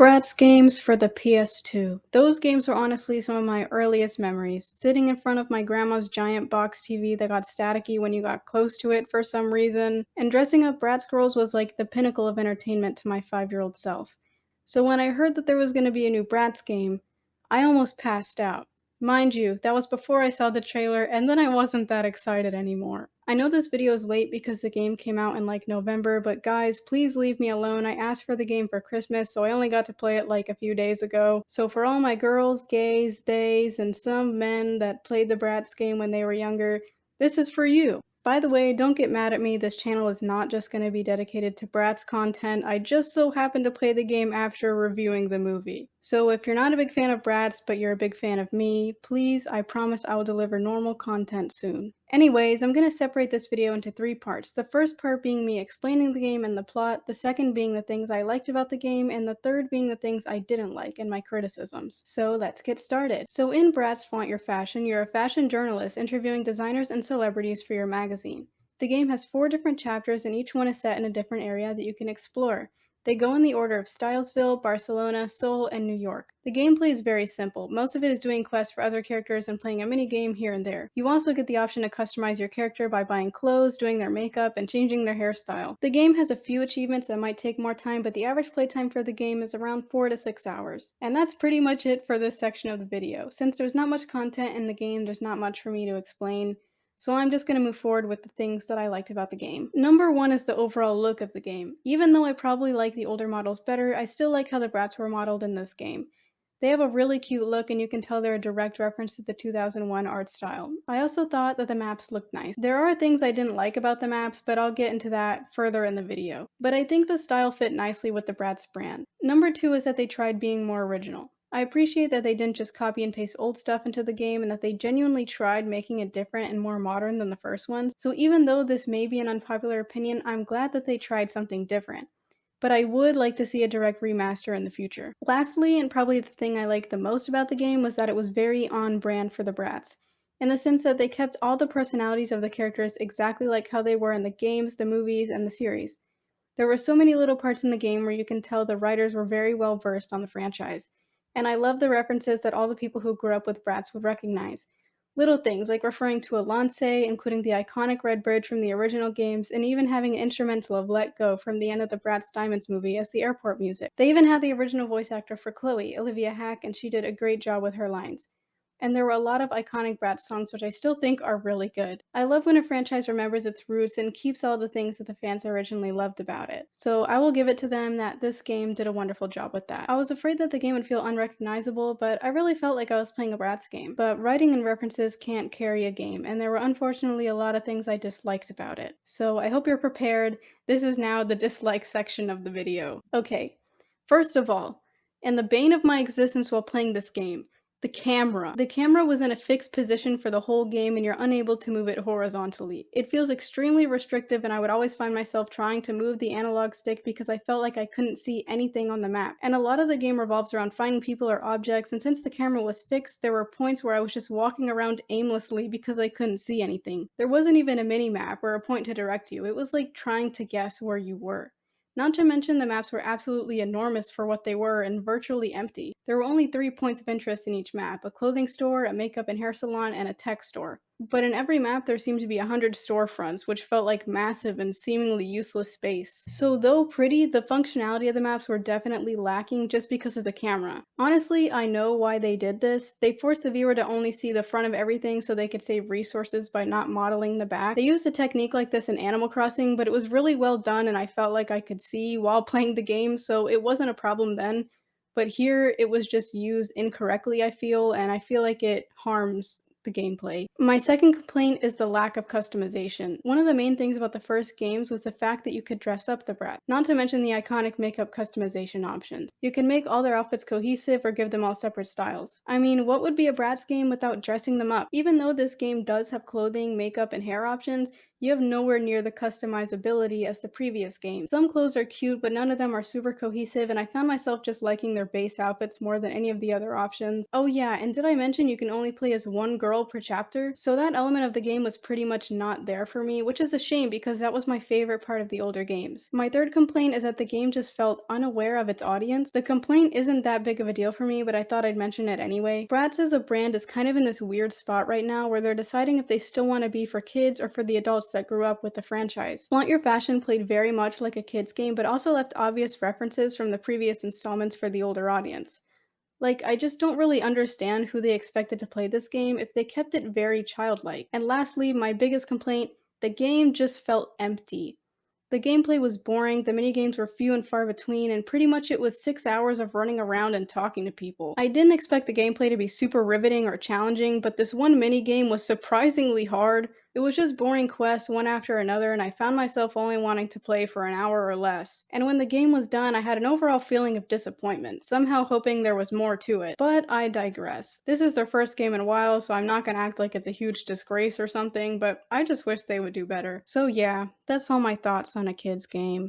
Bratz games for the PS2. Those games were honestly some of my earliest memories. Sitting in front of my grandma's giant box TV that got staticky when you got close to it for some reason, and dressing up Bratz girls was like the pinnacle of entertainment to my 5-year-old self. So when I heard that there was going to be a new Bratz game, I almost passed out. Mind you, that was before I saw the trailer, and then I wasn't that excited anymore. I know this video is late because the game came out in like November, but guys, please leave me alone. I asked for the game for Christmas, so I only got to play it like a few days ago. So for all my girls, gays, theys, and some men that played the Bratz game when they were younger, this is for you. By the way, don't get mad at me, this channel is not just going to be dedicated to Bratz content, I just so happened to play the game after reviewing the movie. So if you're not a big fan of Bratz, but you're a big fan of me, please, I promise I will deliver normal content soon. Anyways, I'm going to separate this video into 3 parts. The first part being me explaining the game and the plot, the second being the things I liked about the game, and the third being the things I didn't like and my criticisms. So let's get started. So in Bratz Flaunt Your Fashion, you're a fashion journalist interviewing designers and celebrities for your magazine. The game has 4 different chapters and each one is set in a different area that you can explore. They go in the order of Stylesville, Barcelona, Seoul, and New York. The gameplay is very simple. Most of it is doing quests for other characters and playing a mini game here and there. You also get the option to customize your character by buying clothes, doing their makeup, and changing their hairstyle. The game has a few achievements that might take more time, but the average playtime for the game is around 4 to 6 hours. And that's pretty much it for this section of the video. Since there's not much content in the game, there's not much for me to explain. So I'm just going to move forward with the things that I liked about the game. Number 1 is the overall look of the game. Even though I probably like the older models better, I still like how the Bratz were modeled in this game. They have a really cute look and you can tell they're a direct reference to the 2001 art style. I also thought that the maps looked nice. There are things I didn't like about the maps, but I'll get into that further in the video. But I think the style fit nicely with the Bratz brand. Number 2 is that they tried being more original. I appreciate that they didn't just copy and paste old stuff into the game and that they genuinely tried making it different and more modern than the first ones. So even though this may be an unpopular opinion, I'm glad that they tried something different. But I would like to see a direct remaster in the future. Lastly, and probably the thing I liked the most about the game, was that it was very on brand for the Bratz, in the sense that they kept all the personalities of the characters exactly like how they were in the games, the movies, and the series. There were so many little parts in the game where you can tell the writers were very well versed on the franchise. And I love the references that all the people who grew up with Bratz would recognize. Little things like referring to a lance, including the iconic red bridge from the original games, and even having an instrumental of Let Go from the end of the Bratz Diamonds movie as the airport music. They even had the original voice actor for Chloe, Olivia Hack, and she did a great job with her lines. And there were a lot of iconic Bratz songs which I still think are really good. I love when a franchise remembers its roots and keeps all the things that the fans originally loved about it. So I will give it to them that this game did a wonderful job with that. I was afraid that the game would feel unrecognizable, but I really felt like I was playing a Bratz game. But writing and references can't carry a game, and there were unfortunately a lot of things I disliked about it. So I hope you're prepared. This is now the dislike section of the video. Okay, first of all, and the bane of my existence while playing this game, the camera. The camera was in a fixed position for the whole game and you're unable to move it horizontally. It feels extremely restrictive and I would always find myself trying to move the analog stick because I felt like I couldn't see anything on the map. And a lot of the game revolves around finding people or objects, and since the camera was fixed, there were points where I was just walking around aimlessly because I couldn't see anything. There wasn't even a mini-map or a point to direct you. It was like trying to guess where you were. Not to mention the maps were absolutely enormous for what they were and virtually empty. There were only 3 points of interest in each map: a clothing store, a makeup and hair salon, and a tech store. But in every map there seemed to be 100 storefronts, which felt like massive and seemingly useless space. So though pretty, the functionality of the maps were definitely lacking just because of the camera. Honestly, I know why they did this. They forced the viewer to only see the front of everything so they could save resources by not modeling the back. They used a technique like this in Animal Crossing, but it was really well done and I felt like I could see while playing the game, so it wasn't a problem then. But here, it was just used incorrectly, I feel, and I feel like it harms the gameplay. My second complaint is the lack of customization. One of the main things about the first games was the fact that you could dress up the Bratz, not to mention the iconic makeup customization options. You can make all their outfits cohesive or give them all separate styles. I mean, what would be a Bratz game without dressing them up? Even though this game does have clothing, makeup, and hair options, You have nowhere near the customizability as the previous game. Some clothes are cute, but none of them are super cohesive, and I found myself just liking their base outfits more than any of the other options. Oh yeah, and did I mention you can only play as one girl per chapter? So that element of the game was pretty much not there for me, which is a shame because that was my favorite part of the older games. My third complaint is that the game just felt unaware of its audience. The complaint isn't that big of a deal for me, but I thought I'd mention it anyway. Bratz as a brand is kind of in this weird spot right now where they're deciding if they still want to be for kids or for the adults that grew up with the franchise. Flaunt Your Fashion played very much like a kids game, but also left obvious references from the previous installments for the older audience. Like, I just don't really understand who they expected to play this game if they kept it very childlike. And lastly, my biggest complaint, the game just felt empty. The gameplay was boring, the minigames were few and far between, and pretty much it was 6 hours of running around and talking to people. I didn't expect the gameplay to be super riveting or challenging, but this one minigame was surprisingly hard. It was just boring quests one after another, and I found myself only wanting to play for an hour or less. And when the game was done, I had an overall feeling of disappointment, somehow hoping there was more to it. But I digress. This is their first game in a while, so I'm not gonna act like it's a huge disgrace or something, but I just wish they would do better. So yeah, that's all my thoughts on a kid's game.